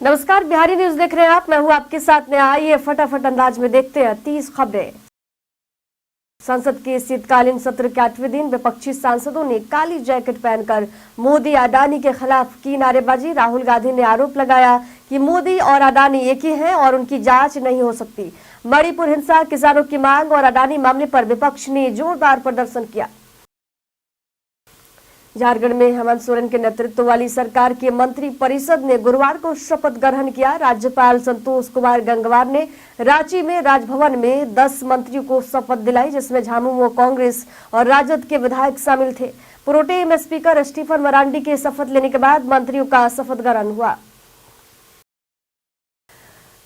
नमस्कार, बिहारी न्यूज देख रहे हैं आप। मैं हूं आपके साथ में। आइए फटाफट अंदाज में देखते हैं 30 खबरें। संसद के शीतकालीन सत्र के 8वें दिन विपक्षी सांसदों ने काली जैकेट पहनकर मोदी अडानी के खिलाफ की नारेबाजी। राहुल गांधी ने आरोप लगाया कि मोदी और अडानी एक ही हैं और उनकी जांच नहीं हो सकती। मणिपुर हिंसा, किसानों की मांग और अडानी मामले पर विपक्ष ने जोरदार प्रदर्शन किया। झारखंड में हेमंत सोरेन के नेतृत्व वाली सरकार की मंत्री परिषद ने गुरुवार को शपथ ग्रहण किया। राज्यपाल संतोष कुमार गंगवार ने रांची में राजभवन में 10 मंत्रियों को शपथ दिलाई, जिसमें झामुमो कांग्रेस और राजद के विधायक शामिल थे। प्रोटेम स्पीकर स्टीफन मरांडी के शपथ लेने के बाद मंत्रियों का शपथ ग्रहण हुआ।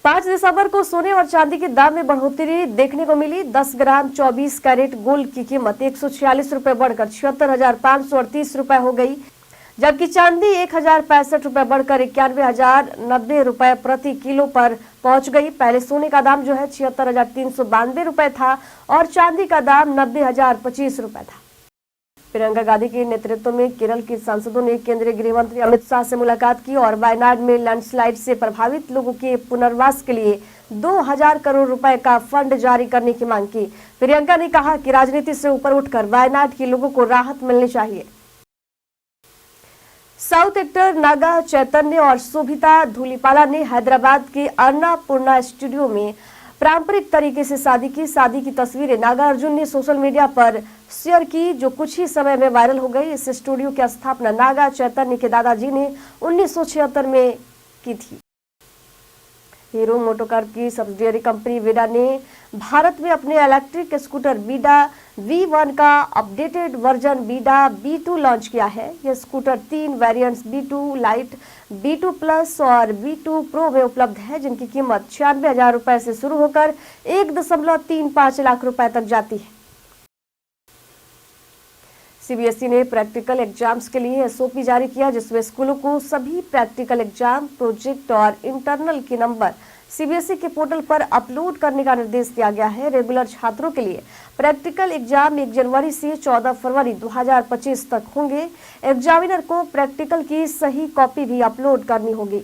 5 दिसंबर को सोने और चांदी के दाम में बढ़ोतरी देखने को मिली। 10 ग्राम 24 कैरेट गोल्ड की कीमत 146 रुपए बढ़कर 76,538 रुपए हो गई, जबकि चांदी 1,065 रुपए बढ़कर 91,090 रुपए प्रति किलो पर पहुंच गई। पहले सोने का दाम जो है 76,392 रुपए था और चांदी का दाम 90,025 रुपए था। प्रियंका गांधी के नेतृत्व में केरल के सांसदों ने केंद्रीय गृह मंत्री अमित शाह से मुलाकात की और वायनाड में लैंडस्लाइड से प्रभावित लोगों के पुनर्वास के लिए 2,000 करोड़ रुपए का फंड जारी करने की मांग की। प्रियंका ने कहा कि राजनीति से ऊपर उठकर वायनाड के लोगों को राहत मिलनी चाहिए। साउथ एक्टर नागा चैतन्य और शोभिता धूलिपाला ने हैदराबाद के अन्नापूर्णा स्टूडियो में पारंपरिक तरीके से शादी की। शादी की तस्वीरें नागा अर्जुन ने सोशल मीडिया पर शेयर की, जो कुछ ही समय में वायरल हो गई। इस स्टूडियो की स्थापना नागा चैतन्य के दादाजी ने 1976 में की थी। हीरो मोटोकॉर्प की सब्सिडियरी कंपनी विडा ने भारत में अपने इलेक्ट्रिक स्कूटर विडा V1 का अपडेटेड वर्जन विडा B2 लॉन्च किया है। यह scooter 3 variants B2 light, B2 plus और B2 प्रो में उपलब्ध है, जिनकी कीमत 96,000 रुपए से शुरू होकर 1.35 लाख रुपए तक जाती है। सीबीएसई ने प्रैक्टिकल एग्जाम्स के लिए एसओपी जारी किया, जिसमें स्कूलों को सभी प्रैक्टिकल एग्जाम, प्रोजेक्ट और इंटरनल के नंबर सीबीएसई के पोर्टल पर अपलोड करने का निर्देश दिया गया है। रेगुलर छात्रों के लिए प्रैक्टिकल एग्जाम 1 जनवरी से 14 फरवरी 2025 तक होंगे। एग्जामिनर को प्रैक्टिकल की सही कॉपी भी अपलोड करनी होगी।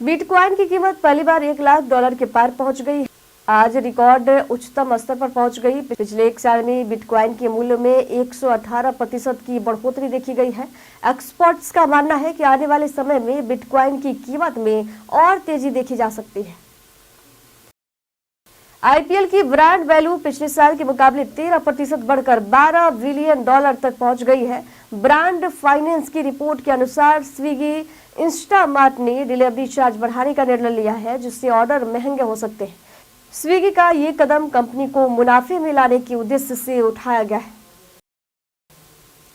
बिटकॉइन की कीमत पहली बार $1 लाख के पार पहुंच गई। आज रिकॉर्ड उच्चतम स्तर पर पहुंच गई। पिछले 1 साल में बिटकॉइन के मूल्य में 118% की बढ़ोतरी देखी गई है। एक्सपर्ट्स का मानना है कि आने वाले समय में बिटकॉइन की कीमत में और तेजी देखी जा सकती है। आईपीएल की ब्रांड वैल्यू पिछले साल के मुकाबले 13% बढ़कर $12 बिलियन तक पहुंच गई है। ब्रांड फाइनेंस की रिपोर्ट के अनुसार स्विगी, इंस्टामार्ट ने डिलीवरी चार्ज बढ़ाने का निर्णय लिया है, जिससे ऑर्डर महंगे हो सकते हैं। स्विगी का ये कदम कंपनी को मुनाफे में लाने के उद्देश्य से उठाया गया है।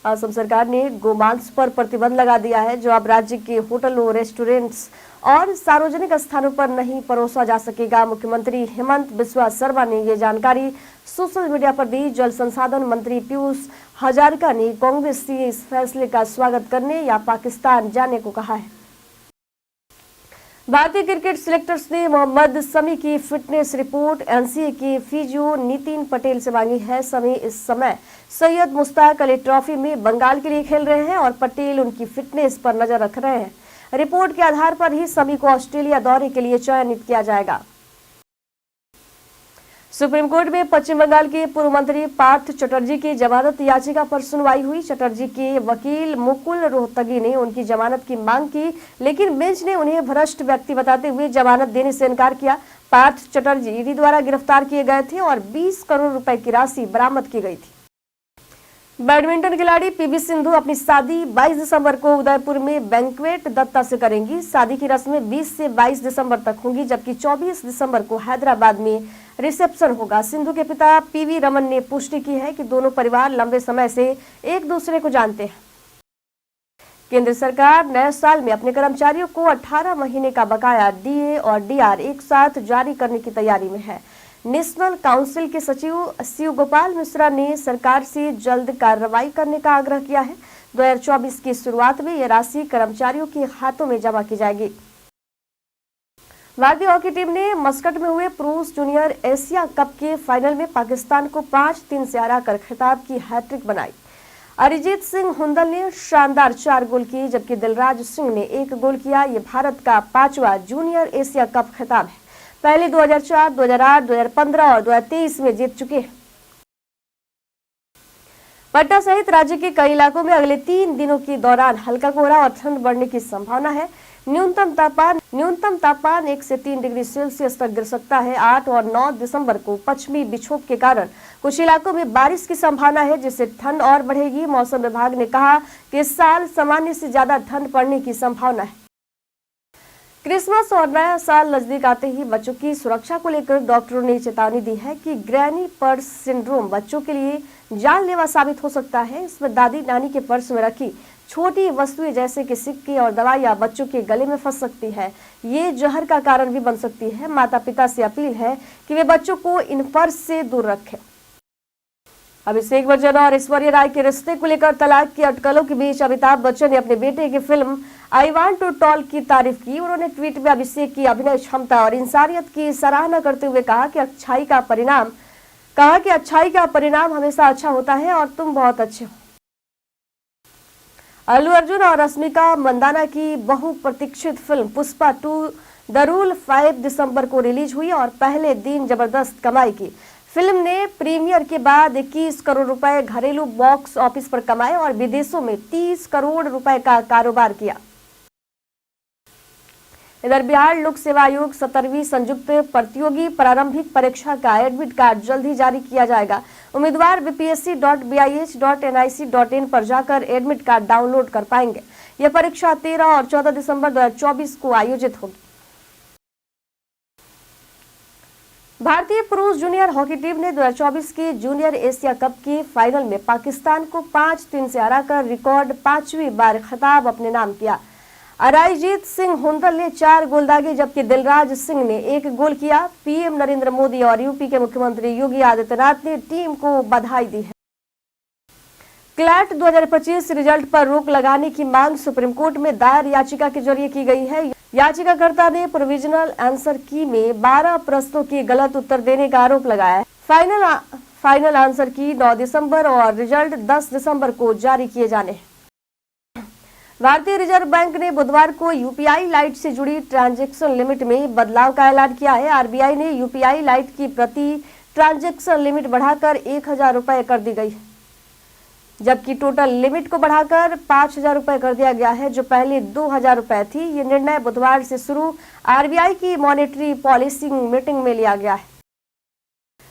असम सरकार ने गोमांस पर प्रतिबंध लगा दिया है, जो अब राज्य के होटलों, रेस्टोरेंट्स और सार्वजनिक स्थानों पर नहीं परोसा जा सकेगा। मुख्यमंत्री हेमंत बिस्वा शर्मा ने ये जानकारी सोशल मीडिया पर दी। जल संसाधन मंत्री पीयूष हजारिका ने कांग्रेस से इस फैसले का स्वागत करने या पाकिस्तान जाने को कहा है। भारतीय क्रिकेट सिलेक्टर्स ने मोहम्मद शमी की फिटनेस रिपोर्ट एनसीए के फिजियो नितिन पटेल से मांगी है। शमी इस समय सैयद मुश्ताक अली ट्रॉफी में बंगाल के लिए खेल रहे हैं और पटेल उनकी फिटनेस पर नजर रख रहे हैं। रिपोर्ट के आधार पर ही शमी को ऑस्ट्रेलिया दौरे के लिए चयनित किया जाएगा। सुप्रीम कोर्ट में पश्चिम बंगाल के पूर्व मंत्री पार्थ चटर्जी की जमानत याचिका पर सुनवाई हुई। चटर्जी के वकील मुकुल रोहतगी ने उनकी जमानत की मांग की, लेकिन बेंच ने उन्हें भ्रष्ट व्यक्ति बताते हुए जमानत देने से इनकार किया। पार्थ चटर्जी ईडी द्वारा गिरफ्तार किए गए थे और 20 करोड़ रुपए की राशि बरामद की गई थी। बैडमिंटन खिलाड़ी पीवी सिंधु अपनी शादी 22 दिसंबर को उदयपुर में बैंक्वेट दत्ता से करेंगी। शादी की रस्में 20 से 22 दिसंबर तक होंगी, जबकि 24 दिसंबर को हैदराबाद में रिसेप्शन होगा। सिंधु के पिता पीवी रमन ने पुष्टि की है कि दोनों परिवार लंबे समय से एक दूसरे को जानते हैं। केंद्र सरकार नए साल में अपने कर्मचारियों को 18 महीने का बकाया डीए और डीआर एक साथ जारी करने की तैयारी में है। नेशनल काउंसिल के सचिव शिव गोपाल मिश्रा ने सरकार से जल्द कार्रवाई करने का आग्रह किया है। 2024 की शुरुआत में यह राशि कर्मचारियों के खातों में जमा की जाएगी। भारतीय हॉकी टीम ने मस्कट में हुए पुरुष जूनियर एशिया कप के फाइनल में पाकिस्तान को 5-3 से हराकर खिताब की हैट्रिक बनाई। अरिजीत सिंह हुंदल ने शानदार 4 गोल किए, जबकि दिलराज सिंह ने 1 गोल किया। ये भारत का 5वां जूनियर एशिया कप खिताब है। पहले 2004, 2008, 2015 और 2023 में जीत चुके हैं। पटना सहित राज्य के कई इलाकों में अगले 3 दिनों के दौरान हल्का कोहरा और ठंड बढ़ने की संभावना है। न्यूनतम तापमान 1 से 3 डिग्री सेल्सियस तक गिर सकता है। 8 और 9 दिसंबर को पश्चिमी विक्षोभ के कारण कुछ इलाकों में बारिश की संभावना है, जिससे ठंड और बढ़ेगी। मौसम विभाग ने कहा कि इस साल सामान्य से ज्यादा ठंड पड़ने की संभावना है। क्रिसमस और नया साल नजदीक आते ही बच्चों की सुरक्षा को लेकर डॉक्टरों ने चेतावनी दी है कि ग्रैनी पर्स सिंड्रोम बच्चों के लिए जानलेवा साबित हो सकता है। इसमें दादी नानी के पर्स में रखी छोटी वस्तुएं जैसे कि सिक्के और दवाइयां बच्चों के गले में फंस सकती है। ये जहर का कारण भी बन सकती है। माता पिता से अपील है कि वे बच्चों को इन पर्स से दूर रखें। अभिषेक बच्चन और ऐश्वर्या राय के रिश्ते को लेकर तलाक की अटकलों के बीच अमिताभ बच्चन ने अपने बेटे की film I want to talk की तारीफ की। उन्होंने ट्वीट में अभिषेक की अभिनय क्षमता और इंसानियत की सराहना करते हुए कहा कि अच्छाई का परिणाम हमेशा अच्छा होता है और तुम बहुत अच्छे हो। अल्लू अर्जुन और रश्मिका मंदाना की बहुप्रतीक्षित फिल्म पुष्पा 2 द रूल 5 दिसंबर को रिलीज हुई और पहले दिन जबरदस्त कमाई की। फिल्म ने प्रीमियर के बाद 21 करोड़ रुपए घरेलू बॉक्स ऑफिस पर कमाए और विदेशों में 30 करोड़ रुपए का कारोबार किया। इधर बिहार लोक सेवा आयोग 17वीं संयुक्त प्रतियोगी प्रारंभिक परीक्षा का एडमिट कार्ड जल्द ही जारी किया जाएगा। उम्मीदवार bpsc.bih.nic.in पर जाकर एडमिट कार्ड डाउनलोड कर पाएंगे। यह परीक्षा 13 और 14 दिसंबर 2024 को आयोजित होगी। भारतीय पुरुष जूनियर हॉकी टीम ने 2024 के जूनियर एशिया कप के फाइनल में पाकिस्तान को 5-3 से हराकर रिकॉर्ड 5वीं बार खिताब अपने नाम किया। अरिजीत सिंह हुंदल ने 4 गोल दागे, जबकि दिलराज सिंह ने 1 गोल किया। पीएम नरेंद्र मोदी और यूपी के मुख्यमंत्री योगी आदित्यनाथ ने टीम को बधाई दी है। क्लैट 2025 रिजल्ट पर रोक लगाने की मांग सुप्रीम कोर्ट में दायर याचिका के जरिए की गई है। याचिकाकर्ता ने प्रोविजनल आंसर की में 12 प्रश्नों के गलत उत्तर देने का आरोप लगाया है। फाइनल आंसर की 9 दिसंबर और रिजल्ट 10 दिसंबर को जारी किए जाने हैं। भारतीय रिजर्व बैंक ने बुधवार को यूपीआई लाइट से जुड़ी ट्रांजैक्शन लिमिट में बदलाव का ऐलान किया है। आरबीआई ने यूपीआई लाइट की प्रति ट्रांजैक्शन लिमिट बढ़ाकर 1000 रुपए कर दी गई है, जबकि टोटल लिमिट को बढ़ाकर 5000 रुपए कर दिया गया है, जो पहले 2000 रुपए थी। ये निर्णय बुधवार से शुरू आरबीआई की मॉनेटरी पॉलिसी मीटिंग में लिया गया है।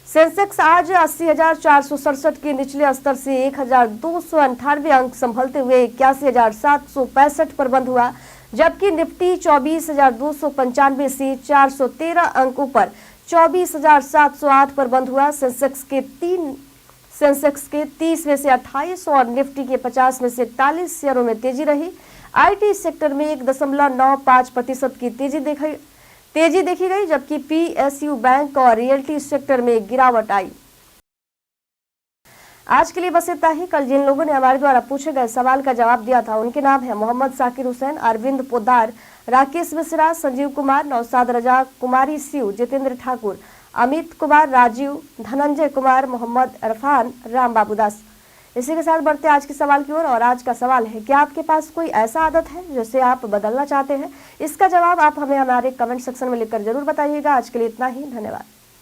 सेंसेक्स आज 80,467 के निचले स्तर से 1,298 अंक संभलते हुए 81,765 पर बंद हुआ, जबकि निफ्टी 24,295 से 413 अंकों पर 24,708 पर बंद हुआ। सेंसेक्स के 30 में से 28 और निफ्टी के 50 में से 41 शेयरों में तेजी रही। आईटी सेक्टर में 1.95% की तेजी देखी गई, जबकि पीएसयू बैंक और रियल्टी सेक्टर में गिरावट आई। आज के लिए बस इतना ही। कल जिन लोगों ने हमारे द्वारा पूछे गए सवाल का जवाब दिया था उनके नाम है मोहम्मद साकिर हुसैन, अरविंद पोद्दार, राकेश मिश्रा, संजीव कुमार, नौशाद रजा, कुमारी शिव, जितेंद्र ठाकुर, अमित कुमार, राजीव, धनंजय कुमार, मोहम्मद इरफान, राम बाबू दास। इसी के साथ बढ़ते आज के सवाल की ओर। और आज का सवाल है, क्या आपके पास कोई ऐसा आदत है जिसे आप बदलना चाहते हैं? इसका जवाब आप हमें हमारे कमेंट सेक्शन में लिखकर जरूर बताइएगा। आज के लिए इतना ही, धन्यवाद।